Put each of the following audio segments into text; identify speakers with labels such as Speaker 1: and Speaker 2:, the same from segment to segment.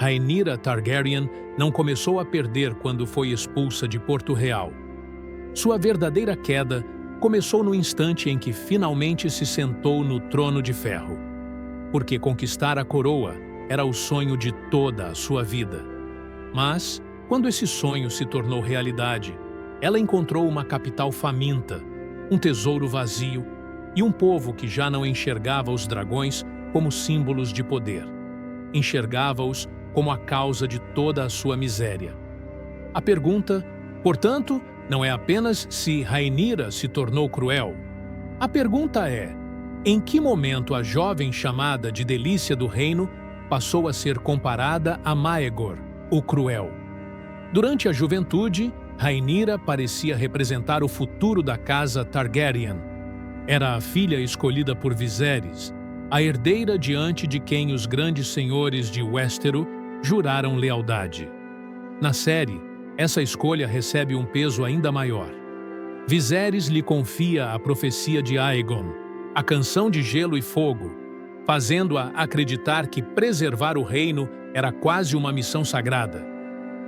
Speaker 1: Rhaenyra Targaryen não começou a perder quando foi expulsa de Porto Real. Sua verdadeira queda começou no instante em que finalmente se sentou no trono de ferro. Porque conquistar a coroa era o sonho de toda a sua vida. Mas, quando esse sonho se tornou realidade, ela encontrou uma capital faminta, um tesouro vazio e um povo que já não enxergava os dragões como símbolos de poder. Enxergava-os como a causa de toda a sua miséria. A pergunta, portanto, não é apenas se Rhaenyra se tornou cruel. A pergunta é: em que momento a jovem chamada de Delícia do Reino passou a ser comparada a Maegor, o cruel? Durante a juventude, Rhaenyra parecia representar o futuro da casa Targaryen. Era a filha escolhida por Viserys, a herdeira diante de quem os grandes senhores de Westeros juraram lealdade. Na série, essa escolha recebe um peso ainda maior. Viserys lhe confia a profecia de Aegon, a canção de gelo e fogo, fazendo-a acreditar que preservar o reino era quase uma missão sagrada.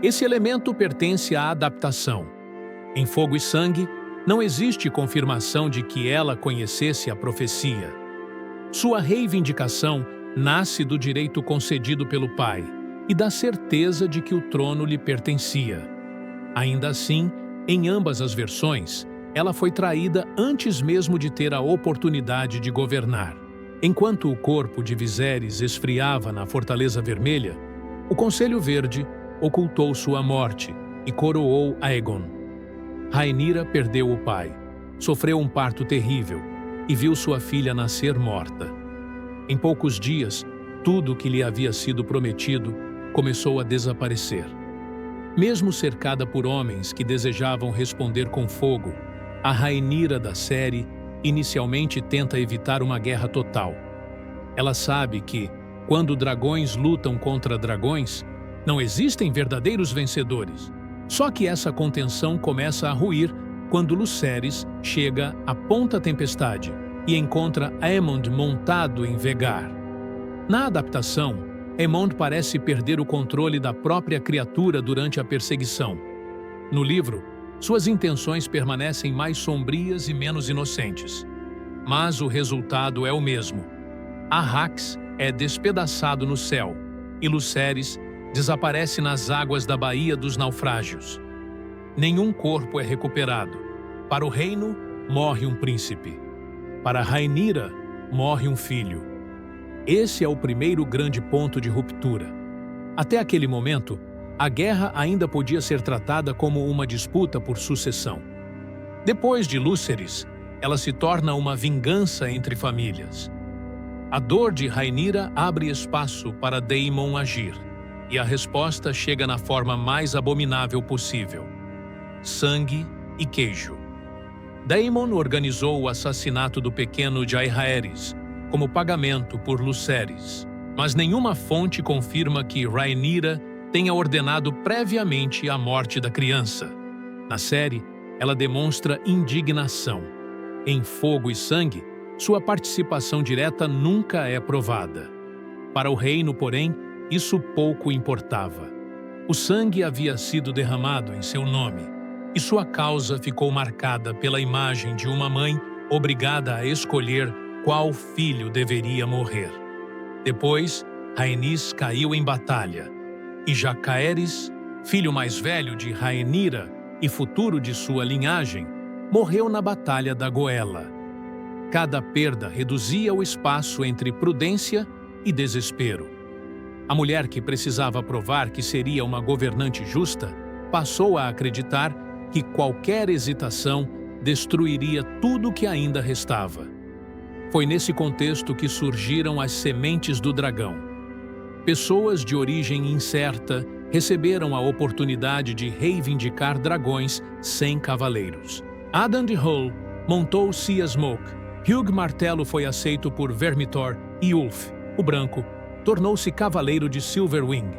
Speaker 1: Esse elemento pertence à adaptação. Em Fogo e Sangue, não existe confirmação de que ela conhecesse a profecia. Sua reivindicação nasce do direito concedido pelo pai e da certeza de que o trono lhe pertencia. Ainda assim, em ambas as versões, ela foi traída antes mesmo de ter a oportunidade de governar. Enquanto o corpo de Viserys esfriava na Fortaleza Vermelha, o Conselho Verde ocultou sua morte e coroou Aegon. Rhaenyra perdeu o pai, sofreu um parto terrível e viu sua filha nascer morta. Em poucos dias, tudo o que lhe havia sido prometido começou a desaparecer. Mesmo cercada por homens que desejavam responder com fogo, a Rhaenyra da série inicialmente tenta evitar uma guerra total. Ela sabe que, quando dragões lutam contra dragões, não existem verdadeiros vencedores. Só que essa contenção começa a ruir quando Lucerys chega à Ponta Tempestade e encontra Aemond montado em Vhagar. Na adaptação, Aemond parece perder o controle da própria criatura durante a perseguição. No livro, suas intenções permanecem mais sombrias e menos inocentes. Mas o resultado é o mesmo. Arrax é despedaçado no céu e Lucerys desaparece nas águas da Baía dos Naufrágios. Nenhum corpo é recuperado. Para o reino, morre um príncipe. Para Rhaenyra, morre um filho. Esse é o primeiro grande ponto de ruptura. Até aquele momento, a guerra ainda podia ser tratada como uma disputa por sucessão. Depois de Lucerys, ela se torna uma vingança entre famílias. A dor de Rhaenyra abre espaço para Daemon agir, e a resposta chega na forma mais abominável possível: sangue e queijo. Daemon organizou o assassinato do pequeno Jaehaerys como pagamento por Lucerys, mas nenhuma fonte confirma que Rhaenyra tenha ordenado previamente a morte da criança. Na série, ela demonstra indignação. Em Fogo e Sangue, sua participação direta nunca é provada. Para o reino, porém, isso pouco importava. O sangue havia sido derramado em seu nome, e sua causa ficou marcada pela imagem de uma mãe obrigada a escolher qual filho deveria morrer. Depois, Rhaenys caiu em batalha, e Jacaerys, filho mais velho de Rhaenyra e futuro de sua linhagem, morreu na Batalha da Goela. Cada perda reduzia o espaço entre prudência e desespero. A mulher que precisava provar que seria uma governante justa passou a acreditar que qualquer hesitação destruiria tudo que ainda restava. Foi nesse contexto que surgiram as sementes do dragão. Pessoas de origem incerta receberam a oportunidade de reivindicar dragões sem cavaleiros. Adan de Hull montou Sea Smoke, Hugh Martelo foi aceito por Vermithor e Ulf, o branco, tornou-se cavaleiro de Silverwing.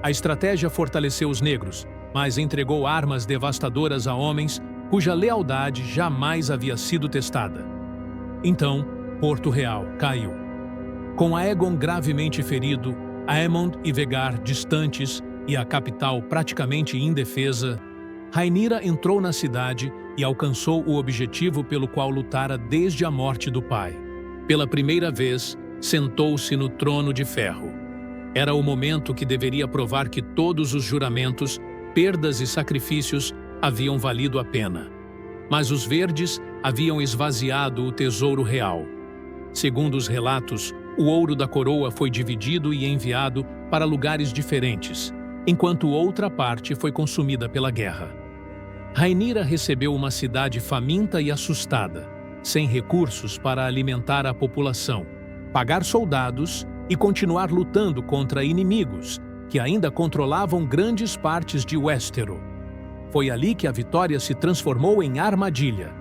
Speaker 1: A estratégia fortaleceu os negros, mas entregou armas devastadoras a homens cuja lealdade jamais havia sido testada. Então, Porto Real caiu. Com Aegon gravemente ferido, Aemond e Vhagar distantes e a capital praticamente indefesa, Rhaenyra entrou na cidade e alcançou o objetivo pelo qual lutara desde a morte do pai. Pela primeira vez, sentou-se no trono de ferro. Era o momento que deveria provar que todos os juramentos, perdas e sacrifícios haviam valido a pena. Mas os verdes haviam esvaziado o tesouro real. Segundo os relatos, o ouro da coroa foi dividido e enviado para lugares diferentes, enquanto outra parte foi consumida pela guerra. Rhaenyra recebeu uma cidade faminta e assustada, sem recursos para alimentar a população, pagar soldados e continuar lutando contra inimigos que ainda controlavam grandes partes de Westeros. Foi ali que a vitória se transformou em armadilha.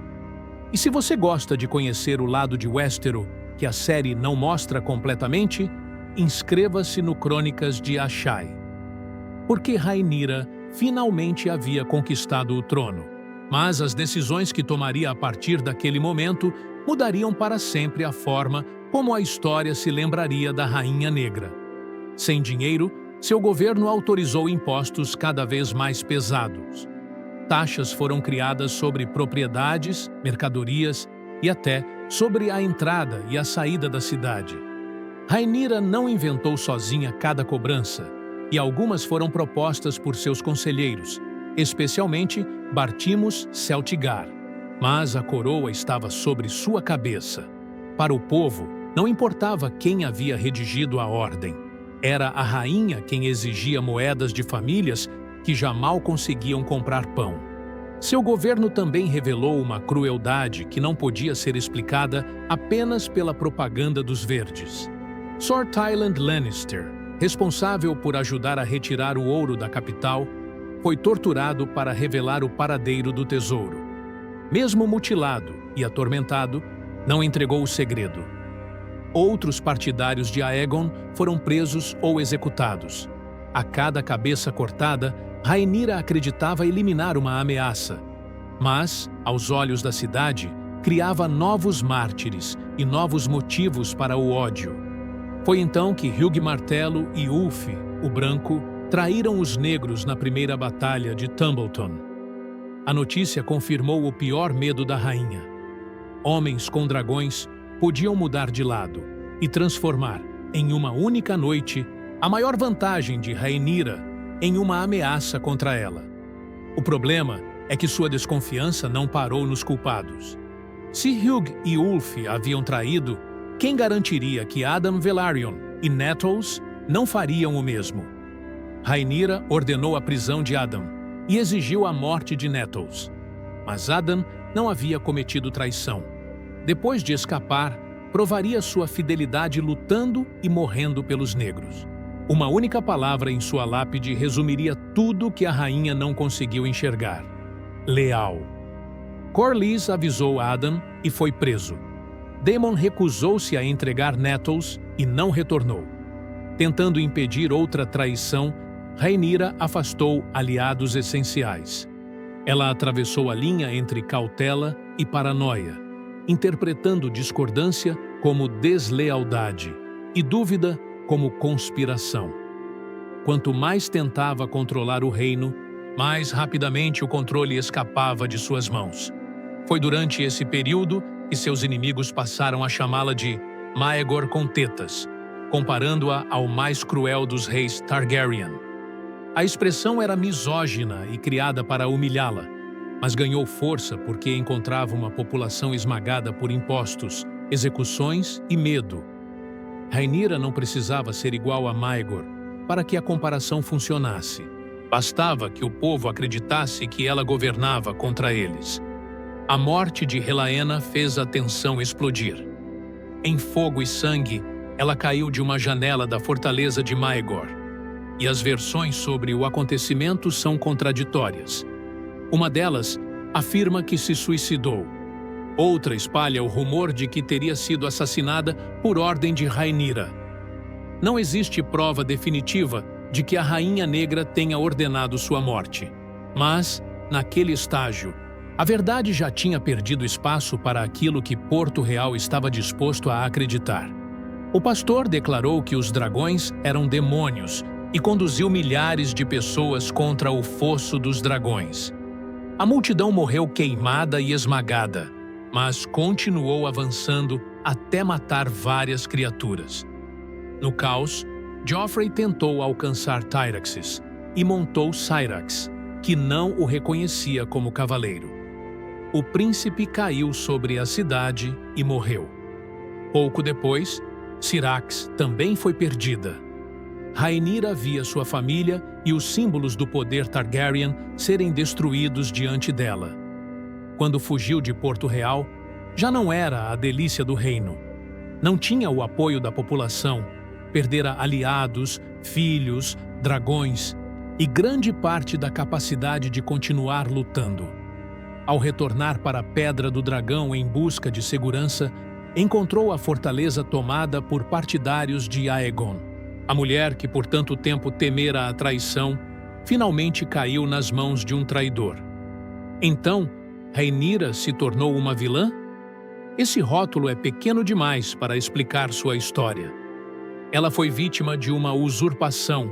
Speaker 1: E se você gosta de conhecer o lado de Westeros que a série não mostra completamente, inscreva-se no Crônicas de Ashai. Porque Rhaenyra finalmente havia conquistado o trono, mas as decisões que tomaria a partir daquele momento mudariam para sempre a forma como a história se lembraria da Rainha Negra. Sem dinheiro, seu governo autorizou impostos cada vez mais pesados. Taxas foram criadas sobre propriedades, mercadorias e até sobre a entrada e a saída da cidade. Rhaenyra não inventou sozinha cada cobrança, e algumas foram propostas por seus conselheiros, especialmente Bartimos Celtigar. Mas a coroa estava sobre sua cabeça. Para o povo, não importava quem havia redigido a ordem. Era a rainha quem exigia moedas de famílias que já mal conseguiam comprar pão. Seu governo também revelou uma crueldade que não podia ser explicada apenas pela propaganda dos verdes. Sir Tyland Lannister, responsável por ajudar a retirar o ouro da capital, foi torturado para revelar o paradeiro do tesouro. Mesmo mutilado e atormentado, não entregou o segredo. Outros partidários de Aegon foram presos ou executados. A cada cabeça cortada, Rhaenyra acreditava eliminar uma ameaça. Mas, aos olhos da cidade, criava novos mártires e novos motivos para o ódio. Foi então que Hugh Martelo e Ulf, o Branco, traíram os negros na primeira batalha de Tumbleton. A notícia confirmou o pior medo da rainha. Homens com dragões podiam mudar de lado e transformar, em uma única noite, a maior vantagem de Rhaenyra em uma ameaça contra ela. O problema é que sua desconfiança não parou nos culpados. Se Hugh e Ulf haviam traído, quem garantiria que Addam Velaryon e Nettles não fariam o mesmo? Rhaenyra ordenou a prisão de Addam e exigiu a morte de Nettles. Mas Addam não havia cometido traição. Depois de escapar, provaria sua fidelidade lutando e morrendo pelos negros. Uma única palavra em sua lápide resumiria tudo que a rainha não conseguiu enxergar: leal. Corlys avisou Addam e foi preso. Daemon recusou-se a entregar Nettles e não retornou. Tentando impedir outra traição, Rhaenyra afastou aliados essenciais. Ela atravessou a linha entre cautela e paranoia, interpretando discordância como deslealdade e dúvida como conspiração. Quanto mais tentava controlar o reino, mais rapidamente o controle escapava de suas mãos. Foi durante esse período que seus inimigos passaram a chamá-la de Maegor com tetas, comparando-a ao mais cruel dos reis Targaryen. A expressão era misógina e criada para humilhá-la, mas ganhou força porque encontrava uma população esmagada por impostos, execuções e medo. Rhaenyra não precisava ser igual a Maegor para que a comparação funcionasse. Bastava que o povo acreditasse que ela governava contra eles. A morte de Helaena fez a tensão explodir. Em fogo e sangue, ela caiu de uma janela da fortaleza de Maegor. E as versões sobre o acontecimento são contraditórias. Uma delas afirma que se suicidou. Outra espalha o rumor de que teria sido assassinada por ordem de Rhaenyra. Não existe prova definitiva de que a Rainha Negra tenha ordenado sua morte. Mas, naquele estágio, a verdade já tinha perdido espaço para aquilo que Porto Real estava disposto a acreditar. O pastor declarou que os dragões eram demônios e conduziu milhares de pessoas contra o fosso dos dragões. A multidão morreu queimada e esmagada, mas continuou avançando até matar várias criaturas. No caos, Joffrey tentou alcançar Tyraxes e montou Syrax, que não o reconhecia como cavaleiro. O príncipe caiu sobre a cidade e morreu. Pouco depois, Syrax também foi perdida. Rhaenyra via sua família e os símbolos do poder Targaryen serem destruídos diante dela. Quando fugiu de Porto Real, já não era a delícia do reino. Não tinha o apoio da população, perdera aliados, filhos, dragões e grande parte da capacidade de continuar lutando. Ao retornar para a Pedra do Dragão em busca de segurança, encontrou a fortaleza tomada por partidários de Aegon. A mulher que por tanto tempo temera a traição, finalmente caiu nas mãos de um traidor. Então, Rhaenyra se tornou uma vilã? Esse rótulo é pequeno demais para explicar sua história. Ela foi vítima de uma usurpação,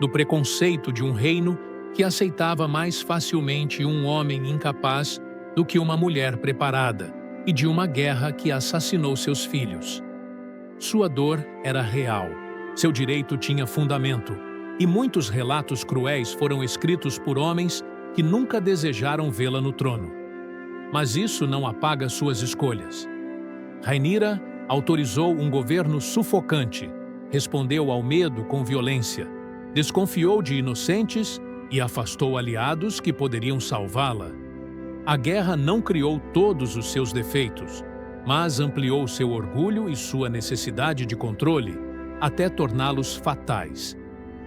Speaker 1: do preconceito de um reino que aceitava mais facilmente um homem incapaz do que uma mulher preparada, e de uma guerra que assassinou seus filhos. Sua dor era real, seu direito tinha fundamento, e muitos relatos cruéis foram escritos por homens que nunca desejaram vê-la no trono. Mas isso não apaga suas escolhas. Rhaenyra autorizou um governo sufocante, respondeu ao medo com violência, desconfiou de inocentes e afastou aliados que poderiam salvá-la. A guerra não criou todos os seus defeitos, mas ampliou seu orgulho e sua necessidade de controle até torná-los fatais.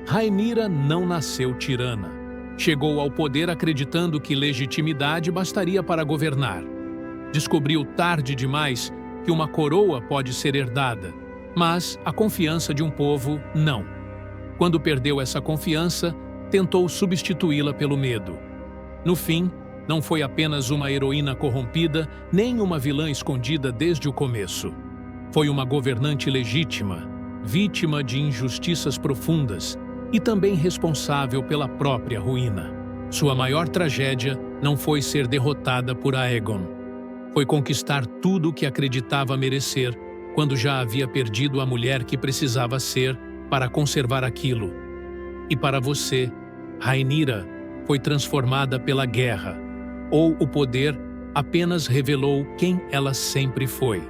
Speaker 1: Rhaenyra não nasceu tirana. Chegou ao poder acreditando que legitimidade bastaria para governar. Descobriu tarde demais que uma coroa pode ser herdada, mas a confiança de um povo não. Quando perdeu essa confiança, tentou substituí-la pelo medo. No fim, não foi apenas uma heroína corrompida, nem uma vilã escondida desde o começo. Foi uma governante legítima, vítima de injustiças profundas e também responsável pela própria ruína. Sua maior tragédia não foi ser derrotada por Aegon. Foi conquistar tudo o que acreditava merecer, quando já havia perdido a mulher que precisava ser para conservar aquilo. E para você, Rhaenyra foi transformada pela guerra, ou o poder apenas revelou quem ela sempre foi.